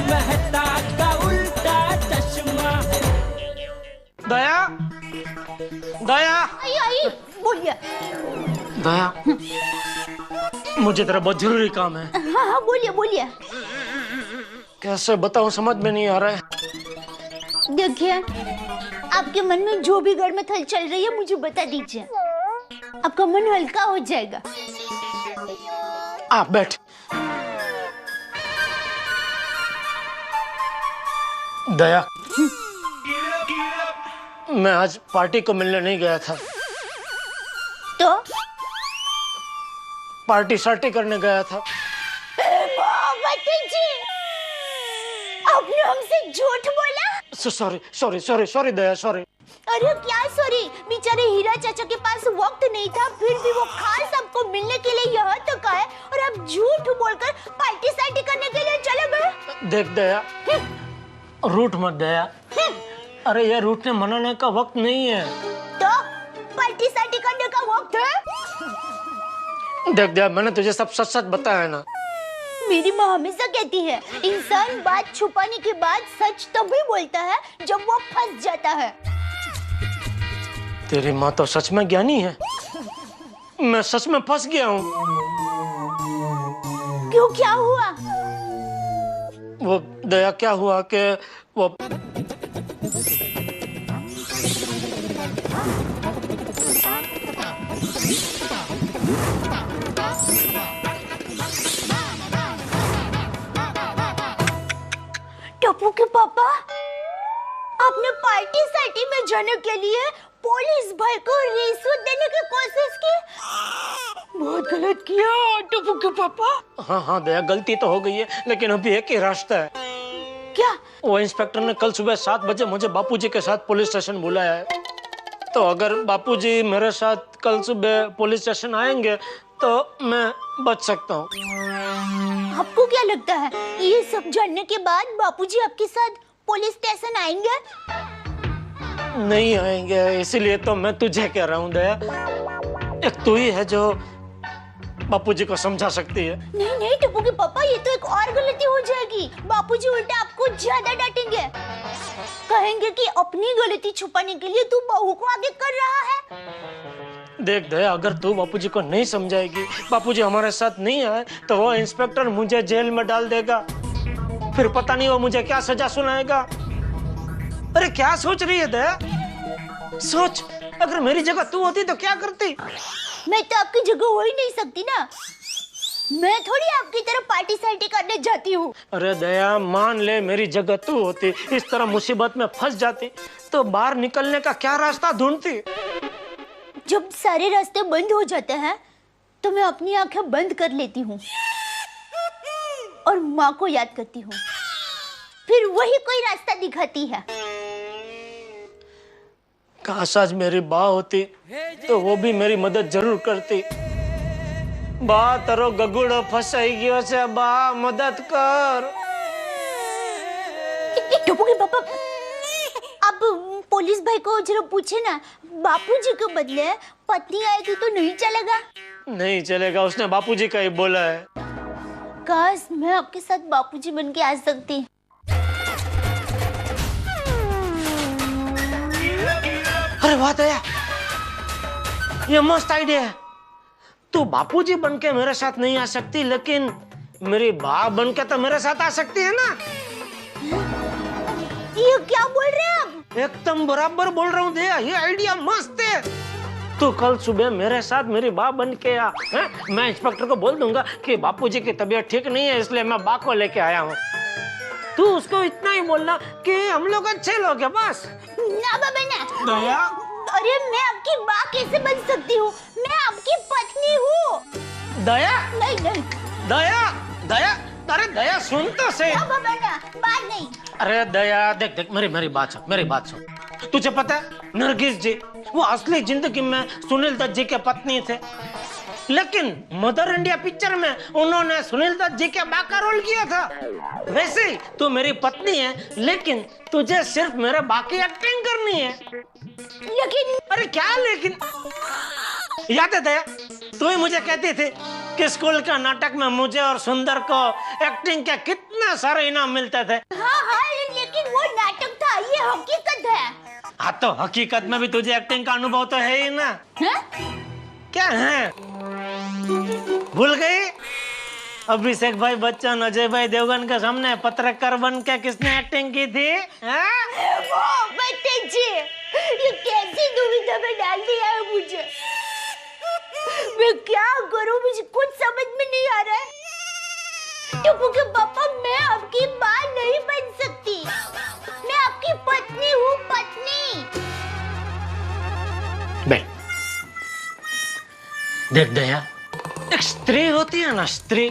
मेहता का उल्टा चश्मा। दया, दया, आई आई बोलिए। दया, मुझे तेरा बहुत जरूरी काम है। हाँ हाँ बोलिए बोलिए। कैसे बताऊं, समझ में नहीं आ रहा है। देखिए, आपके मन में जो भी गड़मथल चल रही है मुझे बता दीजिए, आपका मन हल्का हो जाएगा। आप बैठ। दया, मैं आज पार्टी को मिलने नहीं गया था, तो पार्टी शार्टी करने गया था। जी, आपने हमसे झूठ बोला। सॉरी सॉरी सॉरी सॉरी दया, सॉरी। अरे क्या सॉरी, बेचारे हीरा चाचा के पास वक्त नहीं था, फिर भी वो खास आपको मिलने के लिए यहाँ तक आए और आप झूठ बोलकर पार्टी सार्टी करने के लिए चले गए। देख दया, रूठ मत दया। अरे ये रूठने मनाने का वक्त नहीं है। तो पार्टी सार्टी करने का वक्त है। देख दया, मैंने तुझे सब सच सच बताया है ना। मेरी माँ हमेशा कहती है, इंसान बात छुपाने के बाद सच तभी बोलता है जब वो फंस जाता है। तेरी माँ तो सच में ज्ञानी है, मैं सच में फंस गया हूँ। क्यों, क्या हुआ? वो दया, क्या हुआ कि वो टप्पू के पापा, आपने पार्टी सार्टी में जाने के लिए पुलिस भाई को रिश्वत देने की कोशिश की। बहुत गलत किया टप्पू के पापा। हाँ हाँ दया, गलती तो हो गई है, लेकिन अभी एक ही रास्ता है। क्या? वो इंस्पेक्टर ने कल सुबह 7 बजे मुझे बापूजी के साथ पुलिस स्टेशन बुलाया है। तो अगर बापूजी मेरे साथ कल सुबह पुलिस स्टेशन आएंगे तो मैं बच सकता हूँ। आपको क्या लगता है, ये सब जानने के बाद बापूजी आपके साथ पुलिस स्टेशन आएंगे? नहीं आएंगे, इसीलिए तो मैं तुझे कह रहा हूँ दया, एक तू ही है जो बापूजी को समझा सकती है। नहीं नहीं टप्पू के पापा, ये तो एक और गलती हो जाएगी। बापूजी उल्टा आपको ज्यादा डांटेंगे, कहेंगे कि अपनी गलती छुपाने के लिए तू बहू को आगे कर रहा है। देख दया, अगर तू बापूजी को नहीं समझाएगी, बापूजी हमारे साथ नहीं आए, तो वो इंस्पेक्टर मुझे जेल में डाल देगा। फिर पता नहीं वो मुझे क्या सजा सुनाएगा। अरे क्या सोच रही है दया? सोच, अगर मेरी जगह तू होती तो क्या करती? मैं तो आपकी जगह हो ही नहीं सकती ना, मैं थोड़ी आपकी तरह पार्टी सार्टी करने जाती हूँ। अरे दया, मान ले मेरी जगह तू होती, इस तरह मुसीबत में फंस जाती, तो बाहर निकलने का क्या रास्ता ढूंढती? जब सारे रास्ते बंद हो जाते हैं तो मैं अपनी आंखें बंद कर लेती हूँ और माँ को याद करती हूँ, फिर वही कोई रास्ता दिखाती है। काश आज मेरी बा होती तो वो भी मेरी मदद जरूर करती। बा तारो गगुड़ो फसाई गयो छे, बा मदद कर। टप्पू के पापा, अब पुलिस भाई को जरा पूछे ना, बापूजी के बदले पत्नी आएगी तो नहीं चलेगा? नहीं चलेगा, उसने बापूजी का ही बोला है। काश मैं आपके साथ बापूजी बन के आ सकती। अरे वाह दया, ये मस्त आइडिया है। तू बापूजी बन के मेरे साथ नहीं आ सकती, लेकिन मेरी बा बन के तो मेरे साथ आ सकती है ना। ये क्या बोल रहे हैं आप? एकदम बराबर बोल रहा हूँ दया, ये आइडिया मस्त है। तू कल सुबह मेरे साथ मेरी बा बन के आ। मैं इंस्पेक्टर को बोल दूंगा कि बापूजी की तबीयत ठीक नहीं है, इसलिए मैं बा को लेके आया हूँ। तू उसको इतना ही बोलना कि हम लोग अच्छे लोग हैं, बस। ना बाबा ना। दया, अरे मैं आपकी माँ कैसे बन सकती हूँ, मैं आपकी पत्नी हूँ। दया, नहीं नहीं। दया, दया, अरे दया सुन तो सही। ना बाबा ना, बात नहीं। अरे दया देख देख, मेरी बात सुन, मेरी बात सुन। तुझे पता है नरगिस जी वो असली जिंदगी में सुनील दत्त जी के पत्नी थे, लेकिन मदर इंडिया पिक्चर में उन्होंने सुनील दत्त जी के बा का रोल किया था। वैसे ही तू मेरी पत्नी है, लेकिन तुझे सिर्फ मेरे बा की एक्टिंग करनी है। लेकिन अरे क्या लेकिन? याद है दया, तू ही मुझे कहती थी कि स्कूल का नाटक में मुझे और सुंदर को एक्टिंग के कितने सारे इनाम मिलते थे। हाँ, लेकिन वो नाटक था, ये हकीकत है। हाँ तो हकीकत में भी तुझे एक्टिंग का अनुभव तो है ही ना। है? क्या है? भूल गई? अभिषेक भाई बच्चन, अजय भाई देवगन के सामने पत्रकार बन के किसने एक्टिंग की थी? वो जी, ये कैसी दुविधा में डाल दिया है मुझे। मैं क्या करूं, मुझे कुछ समझ में नहीं आ रहा है। टप्पू के पापा, मैं आपकी माँ नहीं बन सकती। मैं आपकी पत्नी हूँ, पत्नी। देख दया, एक स्त्री होती है ना, स्त्री,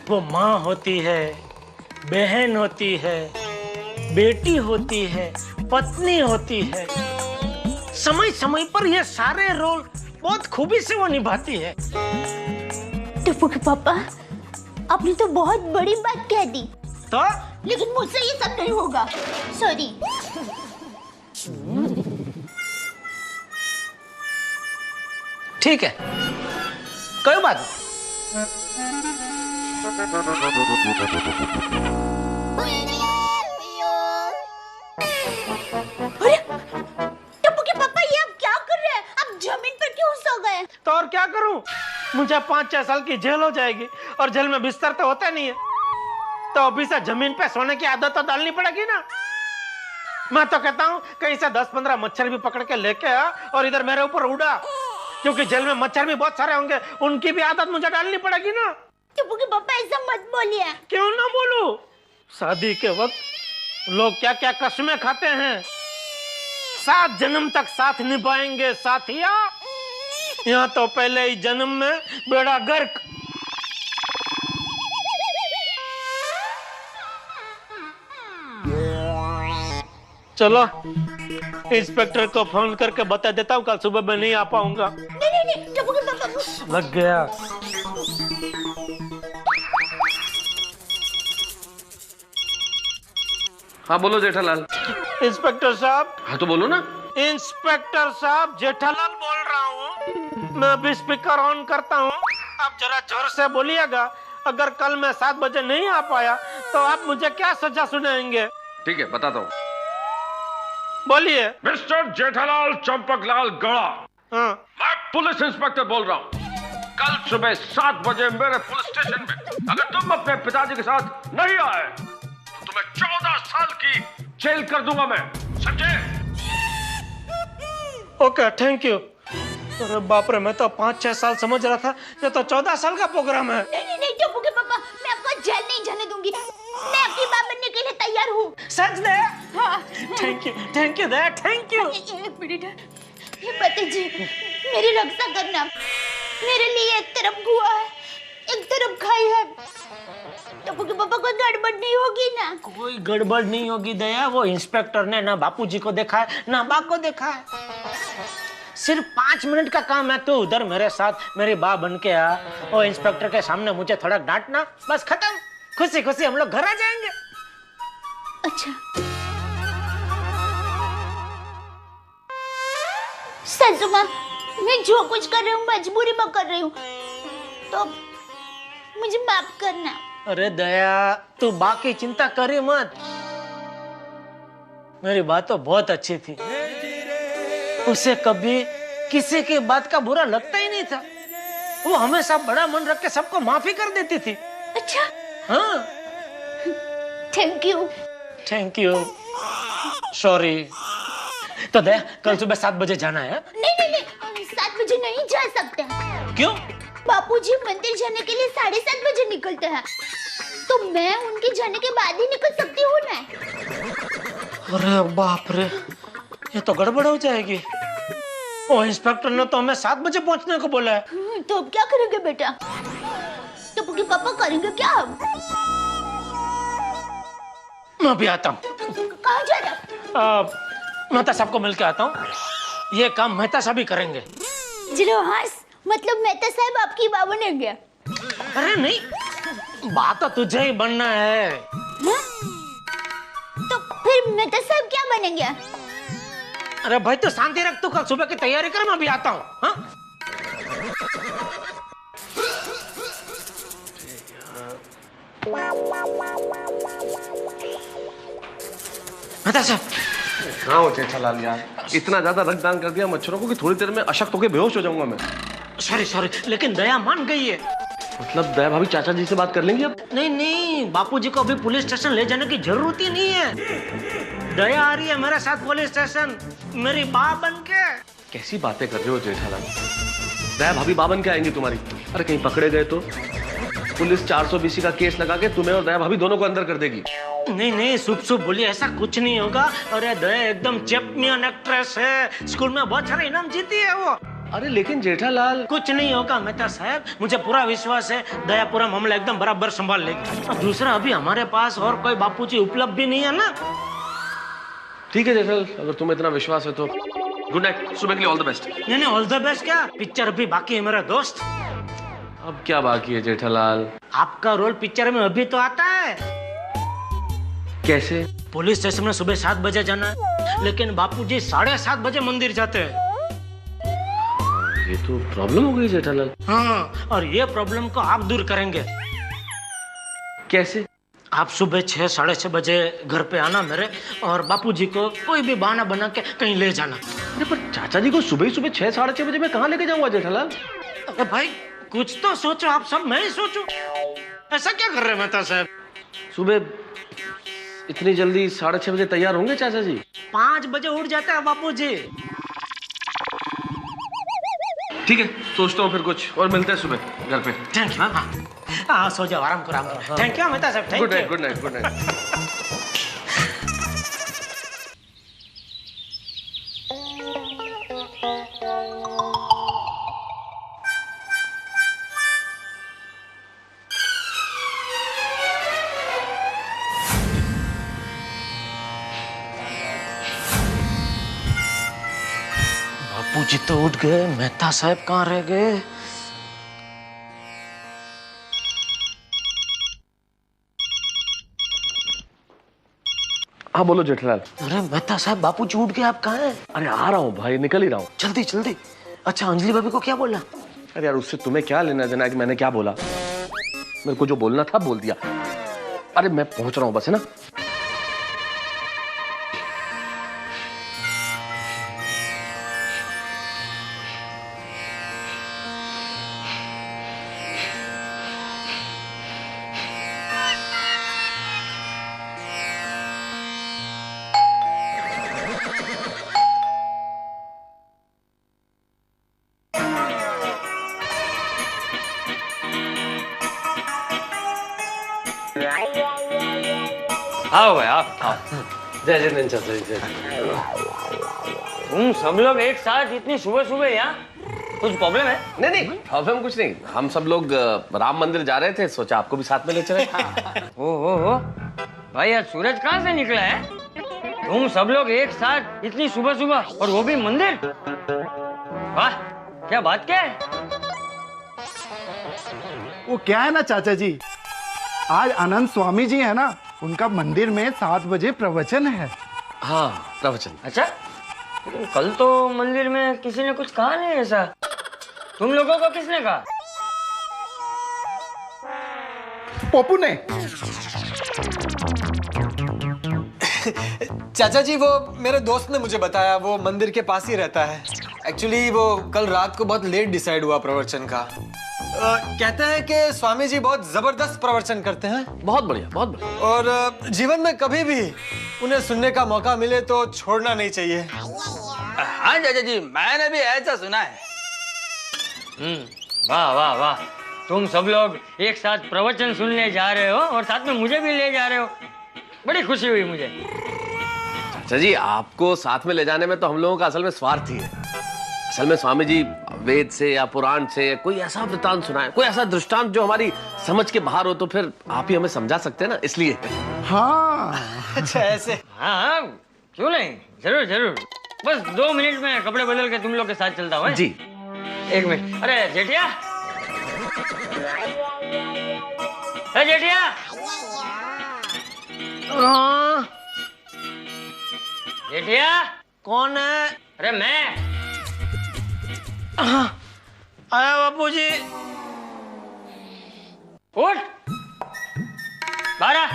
वो माँ होती है, बहन होती है, बेटी होती है, पत्नी होती है। समय समय पर ये सारे रोल बहुत खूबी से वो निभाती है। टप्पू के पापा, आपने तो बहुत बड़ी बात कह दी। तो लेकिन मुझसे ये सब नहीं होगा, सॉरी। ठीक है, कोई बात नहीं। अरे टप्पू के पापा, ये आप क्या कर रहे हैं? आप जमीन पर क्यों सो गए? तो और क्या करूं? मुझे 5-6 साल की जेल हो जाएगी और जेल में बिस्तर तो होता नहीं है, तो अभी से जमीन पे सोने की आदत तो डालनी पड़ेगी ना। मैं तो कहता हूँ कहीं से 10-15 मच्छर भी पकड़ के लेके आ और इधर मेरे ऊपर उड़ा, क्योंकि जेल में मच्छर भी बहुत सारे होंगे, उनकी भी आदत मुझे डालनी पड़ेगी ना। टप्पू के पापा, ऐसा मत बोलिए। क्यों ना बोलूं? शादी के वक्त लोग क्या क्या कसमें खाते हैं, 7 जन्म तक साथ निभाएंगे साथिया। यहाँ तो पहले ही जन्म में बेड़ा गर्क। चलो इंस्पेक्टर को फोन करके बता देता हूँ, कल सुबह मैं नहीं आ पाऊंगा। नहीं, टप्पू के पापा। लग गया। हाँ बोलो जेठालाल। इंस्पेक्टर साहब। हाँ तो बोलो ना। इंस्पेक्टर साहब, जेठालाल बोल रहा हूँ। मैं अभी स्पीकर ऑन करता हूँ, आप जरा जोर से बोलिएगा। अगर कल मैं 7 बजे नहीं आ पाया तो आप मुझे क्या सजा सुनाएंगे? ठीक है, बताता हूँ। बोलिए। मिस्टर जेठालाल चंपकलाल गौड़ा, हाँ। मैं पुलिस इंस्पेक्टर बोल रहा हूँ। कल सुबह 7 बजे मेरे पुलिस स्टेशन में अगर तुम अपने पिताजी के साथ नहीं आए तो तुम्हें 14 साल की जेल कर दूंगा मैं, समझे? Okay, thank you. अरे बाप रे, मैं तो 5-6 साल समझ रहा था, ये तो 14 साल का प्रोग्राम है। नहीं टप्पू के पापा, मैं आपको जेल नहीं जाने दूंगी। मैं आपकी मां बनने के लिए तैयार हूँ। सच दे? हाँ। Thank you they, thank you. एक मिनट, ये पति जी, मेरी रक्षा करना। मेरे लिए एक तरफ कुआं है, एक तरफ खाई है। टप्पू के पापा, कोई गड़बड़ नहीं होगी ना? कोई गड़बड़ नहीं होगी दया। वो इंस्पेक्टर ने ना बापूजी को देखा है ना बा को देखा है। सिर्फ 5 मिनट का काम है, तो उधर मेरे साथ मेरी बा बन के आ, और इंस्पेक्टर के सामने मुझे थोड़ा डांटना, बस खत्म। खुशी खुशी हम लोग घर आ जाएंगे। अच्छा, सच माँ, मैं जो कुछ कर रही हूँ मजबूरी में कर रही हूँ, तो मुझे माफ करना। अरे दया, तू बाकी चिंता करे मत। मेरी बात तो बहुत अच्छी थी, उसे कभी किसी की बात का बुरा लगता ही नहीं था। वो हमेशा बड़ा मन रख के सबको माफी कर देती थी। अच्छा। हाँ। Thank you. सॉरी। तो दया, कल सुबह 7 बजे जाना है? नहीं, 7 बजे नहीं जा सकते। क्यों? बापूजी मंदिर जाने के लिए 7:30 बजे निकलते हैं, तो मैं उनके जाने के बाद ही निकल सकती हूँ ना। अरे बाप रे, ये तो गड़बड़ हो जाएगी। ओ, इंस्पेक्टर ने तो हमें 7 बजे पहुंचने को बोला है। तो अब क्या करेंगे बेटा? टप्पू के पापा करेंगे क्या अब? मैं भी आता हूँ। कहाँ जा रहा? मेहता साहब को मिल के आता हूँ। ये काम मेहता साहब ही करेंगे। चलो हंस, मतलब मेहता साहब आपकी माँ बनेंगे? अरे नहीं, बात तो तुझे ही बनना है। हाँ? तो फिर मेहता साहब क्या बनेंगे? अरे भाई तो शांति रख, तू कल सुबह की तैयारी कर, मैं भी आता हूँ। हाँ? मेहता साहब, कहाँ हो जेठालाल यार, इतना ज्यादा रक्तदान कर दिया मच्छरों को कि थोड़ी देर में अशक्त होकर बेहोश हो जाऊंगा मैं। सॉरी, लेकिन दया मान गई है। मतलब दया भाभी चाचा जी से बात कर लेंगी अब? नहीं, बापूजी को अभी पुलिस स्टेशन ले जाने की जरूरत ही नहीं है। दया आ रही है मेरे साथ पुलिस स्टेशन, मेरी माँ बन के। कैसी बातें कर रहे हो जेठालाल? दया भाभी माँ बन के आएंगी तुम्हारी? अरे कहीं पकड़े गए तो पुलिस 420 का केस लगा के तुम्हें और दया भाभी दोनों को अंदर कर देगी। नहीं, शुभ बोलिए, ऐसा कुछ नहीं होगा। अरे दया एकदम चैंपियन एक्ट्रेस है, स्कूल में बहुत सारे इनाम जीती है वो। अरे लेकिन जेठालाल, कुछ नहीं होगा मेहता साहब, मुझे पूरा विश्वास है। दया पूरा मामला एकदम बराबर संभाल लेगी। और दूसरा, अभी हमारे पास और कोई बापूजी उपलब्ध भी नहीं है ना। ठीक है जेठालाल, अगर तुम्हें इतना विश्वास है तो गुड नाइट, सुबह के लिए ऑल द बेस्ट। नहीं, ऑल द बेस्ट क्या, पिक्चर अभी बाकी है मेरा दोस्त। अब क्या बाकी है जेठालाल? आपका रोल पिक्चर में अभी तो आता है। कैसे? पुलिस स्टेशन में सुबह 7 बजे जाना है, लेकिन बापूजी 7:30 बजे मंदिर जाते हैं। ये तो प्रॉब्लम हो गई जेठालाल। हाँ, और ये प्रॉब्लम को आप दूर करेंगे। कैसे? आप सुबह 6, 6:30 बजे घर पे आना मेरे, और बापूजी को कोई भी बहाना बना के कहीं ले जाना। अरे पर चाचा जी को सुबह 6, 6:30 बजे मैं कहाँ लेके जाऊंगा जेठालाल? अरे भाई कुछ तो सोचो, आप सब मैं ही सोचूं। ऐसा क्या कर रहे हैं मेहता साहब? सुबह इतनी जल्दी 6:30 बजे तैयार होंगे चाचा जी? 5 बजे उठ जाते हैं बापूजी। ठीक है, सोचता हूँ फिर कुछ, और मिलते हैं सुबह घर पे। Thank you. हाँ, सो जाओ, आराम करो। थैंक यू मेहता साहब, good thank night, you. Good night, good night. Bapuji तो उठ गए, मेहता साहब कहाँ रह गए? हाँ बोलो जेठालाल। अरे मेहता साहब, बापूजी उठ गए, आप कहाँ हैं? अरे आ रहा हूँ भाई, निकल ही रहा हूँ। जल्दी। अच्छा, अंजलि भाभी को क्या बोला? अरे यार उससे तुम्हें क्या लेना देना कि मैंने क्या बोला? मेरे को जो बोलना था बोल दिया। अरे मैं पहुंच रहा हूँ बस, है ना? आओ भाई, आओ। जय जय चाचा जी। तुम सब लोग एक साथ इतनी सुबह सुबह यहाँ, कुछ प्रॉब्लम है? नहीं, प्रॉब्लम कुछ नहीं। हम सब लोग राम मंदिर जा रहे थे, सोचा आपको भी साथ में ले चले। ओ भाई, आज सूरज कहाँ से निकला है? तुम सब लोग एक साथ इतनी सुबह सुबह, और वो भी मंदिर? वाह, क्या बात क्या है? वो क्या है ना चाचा जी, आज आनंद स्वामी जी है ना, उनका मंदिर में 7 बजे प्रवचन है। हाँ, प्रवचन। अच्छा, लेकिन कल तो मंदिर में किसी ने कुछ कहा नहीं ऐसा। तुम लोगों को किसने कहा? पप्पू ने। चाचा जी, वो मेरे दोस्त ने मुझे बताया, वो मंदिर के पास ही रहता है। एक्चुअली वो कल रात को बहुत लेट डिसाइड हुआ प्रवचन का। कहते हैं कि स्वामी जी बहुत जबरदस्त प्रवचन करते हैं। बहुत बढ़िया, बहुत बढ़िया। और जीवन में कभी भी उन्हें सुनने का मौका मिले तो छोड़ना नहीं चाहिए। हाँ चाचा जी, मैंने भी ऐसा सुना है। वाह वाह वाह, तुम सब लोग एक साथ प्रवचन सुनने जा रहे हो और साथ में मुझे भी ले जा रहे हो, बड़ी खुशी हुई मुझे। चाचा जी, आपको साथ में ले जाने में तो हम लोगों का असल में स्वार्थ ही है। असल में स्वामी जी वेद से या पुराण से कोई ऐसा वृतांत सुनाए, कोई ऐसा दृष्टांत जो हमारी समझ के बाहर हो, तो फिर आप ही हमें समझा सकते हैं ना, इसलिए। हाँ। अच्छा ऐसे? हाँ, क्यों नहीं, जरूर जरूर। बस 2 मिनट में कपड़े बदल के तुम लोग के साथ चलता हूँ। जी। 1 मिनट। अरे जेठिया, अरे जेठिया। जेठिया। कौन है? अरे मैं। आया बापूजी। उठ। 12।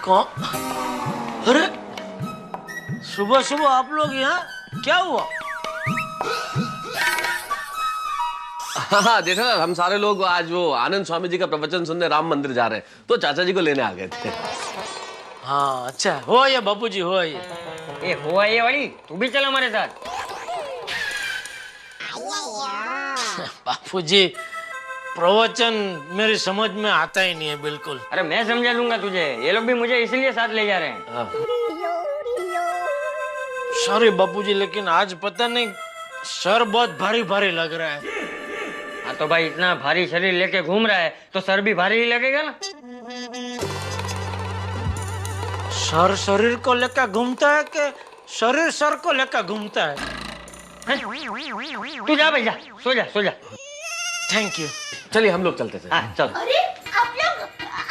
कौन? अरे सुबह सुबह आप लोग यहाँ, क्या हुआ? हाँ जेठालाल, हम सारे लोग आज वो आनंद स्वामी जी का प्रवचन सुनने राम मंदिर जा रहे हैं, तो चाचा जी को लेने आ गए थे। हाँ अच्छा, हो ये बापू जी, हो ये। ए हुआ ये वाली, तू भी चल हमारे साथ। बापू जी, प्रवचन मेरी समझ में आता ही नहीं है बिल्कुल। अरे मैं समझा दूंगा तुझे, ये लोग भी मुझे इसलिए साथ ले जा रहे हैं। हाँ। सॉरी बापू जी, लेकिन आज पता नहीं सर बहुत भारी भारी लग रहा है। हाँ तो भाई इतना भारी शरीर लेके घूम रहा है तो सर भी भारी ही लगेगा ना। सर शरीर को लेकर घूमता है कि शरीर सर को लेकर घूमता है? तू जा भाई, जा सो जा, सो जा। Thank you. चलिए हम लोग चलते थे। हाँ चल। अरे आप लोग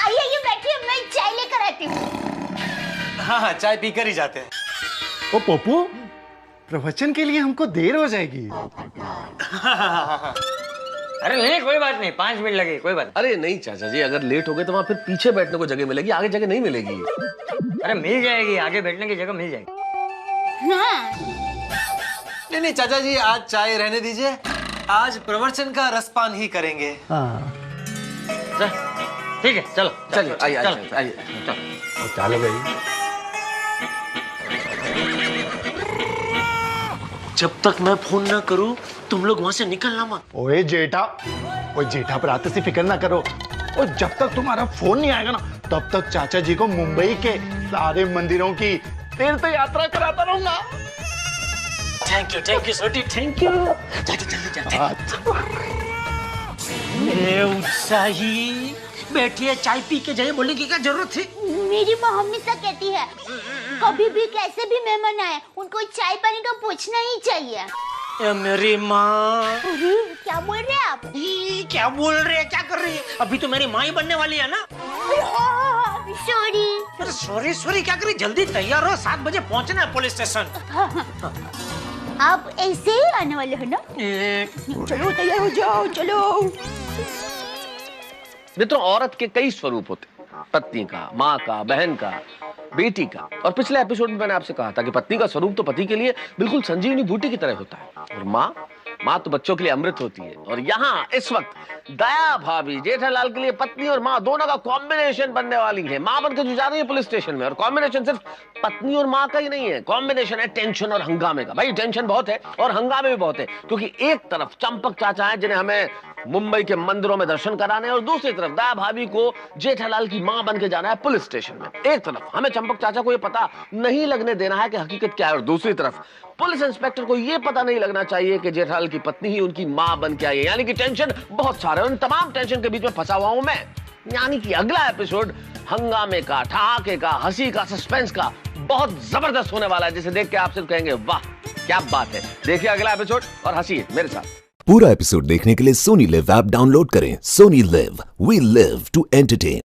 आइए, ये बैठिए, मैं चाय लेकर आती हूँ। हाँ हाँ, चाय पीकर ही जाते हैं। ओ पप्पू, प्रवचन के लिए हमको देर हो जाएगी। अरे नहीं कोई बात नहीं, 5 मिनट लगे, कोई बात अरे नहीं चाचा जी, अगर लेट हो गए तो वहाँ फिर पीछे बैठने को जगह मिलेगी, आगे जगह नहीं मिलेगी। नहीं। अरे मिल जाएगी, आगे बैठने की जगह मिल जाएगी। हाँ। नहीं चाचा जी, आज चाय रहने दीजिए, आज प्रवचन का रसपान ही करेंगे। हाँ चल, ठीक है, चलो चलिए आइए चलो, आइए आइए। चलो। चलो भाई। जब तक मैं फोन ना करूं तुम लोग वहां से निकलना मत। ओए जेठा प्रात से फिक्र ना करो। और जब तक तुम्हारा फोन नहीं आएगा ना, तब तक चाचा जी को मुंबई के सारे मंदिरों की तीर्थ यात्रा कराता रहूंगा। थैंक यू छोटी, थैंक यू। जाते जल्दी जाते। उत्साही बैठिए, चाय पी के जाइए, बोलने की क्या जरूरत थी? मेरी माँ हमेशा कहती है, कभी भी कैसे भी मेहमान आए उनको चाय पानी तो पूछना ही चाहिए। ए मेरी माँ। अरे क्या बोल रहे हैं आप? क्या बोल रहे हैं, क्या कर रही है? अभी तो मेरी माँ ही बनने वाली है ना। सॉरी। सॉरी क्या करी, जल्दी तैयार हो, 7 बजे पहुंचना है पुलिस स्टेशन। आप ऐसे ही आने वाले हो ना? चलो तैयार हो जाओ, चलो। मित्रों, औरत के कई स्वरूप होते हैं, पत्नी का, माँ का, बहन का, बेटी का। और पिछले एपिसोड में मैंने आपसे कहा था कि पत्नी का स्वरूप तो पति के लिए बिल्कुल संजीवनी बूटी की तरह होता है, और माँ तो बच्चों के लिए अमृत होती है। और यहाँ इस वक्त दया भाभी जेठालाल के लिए पत्नी और माँ दोनों का कॉम्बिनेशन बनने वाली है। माँ बनकर जो जा रही है पुलिस स्टेशन में, और कॉम्बिनेशन सिर्फ पत्नी और माँ का ही नहीं है, कॉम्बिनेशन है टेंशन और हंगामे का। भाई टेंशन बहुत है और हंगामे भी बहुत है, क्योंकि एक तरफ चंपक चाचा है जिन्हें हमें मुंबई के मंदिरों में दर्शन कराने, और दूसरी तरफ दया भाभी को जेठालाल की माँ बन के जाना है पुलिस स्टेशन में। एक तरफ हमें चंपक चाचा को यह पता नहीं लगने देना है कि हकीकत क्या है, और दूसरी तरफ पुलिस इंस्पेक्टर को यह पता नहीं लगना चाहिए कि जेठालाल की पत्नी ही उनकी मां बन के आई है। यानी कि टेंशन बहुत सारे, उन तमाम टेंशन के बीच में फंसा हुआ हूं मैं। यानी कि अगला एपिसोड हंगामे का, ठहाके का, हंसी का, सस्पेंस का बहुत जबरदस्त होने वाला है, जिसे देख के आप सिर्फ कहेंगे वाह क्या बात है। देखिए अगला एपिसोड और हंसिए मेरे साथ। पूरा एपिसोड देखने के लिए सोनी लिव ऐप डाउनलोड करें। Sony Liv, we live to entertain.